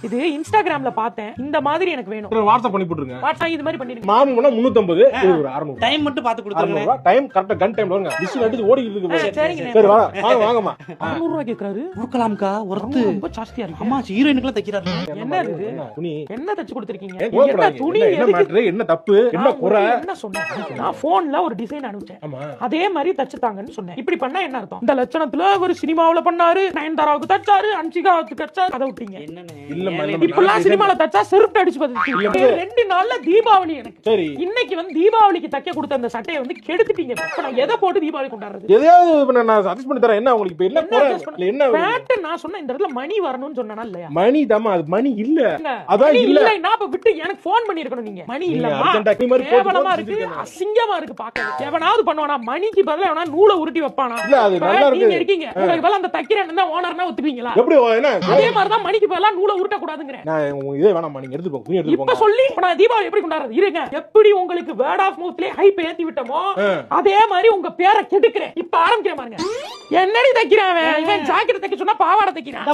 இது இன்ஸ்டாகிராம்ல பார்த்தேன். இந்த மாதிரி எனக்கு வேணும். வாட்ஸ்அப் பண்ணி போட்டுருங்க. வாட்ஸ்அப் இது மாதிரி பண்ணிருங்க. மாமி பண்ணா 350 இது ஒரு 600. டைம் மட்டும் பார்த்து கொடுத்துருங்க. டைம் கரெக்ட்டா கன் டைம்ல வருங்க. டிஷ் அடிச்சு ஓடிட்டு இருக்கு. சரிங்க. சரி வாங்க வாங்கம்மா. 600 ரூபாய் கேக்குறாரு. கொடுக்கலாம்க்கா. ஒருத்து ரொம்ப ஜாஸ்தியா இருக்கு. அம்மா ஹீரோயினுக்குலாம் தைக்கிறாரு. என்ன இது? துணி என்ன தச்சு கொடுத்திருக்கீங்க? என்ன துணி என்ன மேட்டர் என்ன தப்பு என்ன குறை என்ன சொன்னேன்? நான் போன்ல ஒரு டிசைன் அனுப்பிச்சேன். அதே மாதிரி தச்சுட்டாங்கன்னு சொன்னேன். இப்படி பண்ணா என்ன அர்த்தம்? இந்த லட்சணத்துல ஒரு சினிமாவுல பண்ணாரு, நயன்தாராவுக்கு தச்சாரு, அன்சிகாவுக்கு தச்சாரு, அதை விட்டீங்க. இல்லம்மா இப்பெல்லாம் சினிமால தச்சா செருப்பு அடிச்சு பாத்துட்டீங்க. 2 நாள்ல தீபாவளி எனக்கு. சரி இன்னைக்கு வந்து தீபாவளிக்கு தைக்க கொடுத்த அந்த சட்டையை வந்து கெடுத்துட்டீங்க. இப்ப நான் எதை போட்டு தீபாவளி கொண்டாடுறது? எதையாவது நான் சஜஸ்ட் பண்ணி தரேன். என்ன உங்களுக்கு இப்ப என்ன குறை என்ன பேட்? நான் சொன்ன இந்த இடத்துல மணி வரணும்னு சொன்னேனா இல்லையா? மணி தாமா அது மணி இல்ல. அதான் இல்ல. நான் இப்ப விட்டு எனக்கு போன் பண்ணி இருக்கணும். நீங்க மணி இல்லமா? கேவலமா இருக்கு, அசிங்கமா இருக்கு பாக்க. எவனாவது பண்ணுவானா? மணிக்கு பதிலா எவனா நூலை உருட்டி வைப்பானா? இல்ல அது நல்லா இருக்கு. நீங்க இருக்கீங்க. உங்களுக்கு பதிலா அந்த தைக்கிறேன் தான் ஓனர்னா ஒத்துப்பீங்களா? எப்படி என்ன அதே மாதிரி தான் மணிக்கு பதிலா நூலை உருட்ட கூடாதுங்கறேன். நான் இதே வேணாம் நீங்க எடுத்து போங்க. எடுத்து போங்க. இப்ப சொல்லி நான் தீபாவளி எப்படி கொண்டாடுறது? இருங்க. எப்படி உங்களுக்கு வேர்ட் ஆஃப் மவுத்லயே ஹைப் ஏத்தி விட்டமோ அதே மாதிரி உங்க பேரை கெடுக்கிறேன். இப்ப ஆரம்பிக்கிறேன் பாருங்க. என்னடி தைக்கிறான் அவன்? இவன் ஜாக்கெட் தைக்க சொன்னா பாவாடை தைக்கிறான்.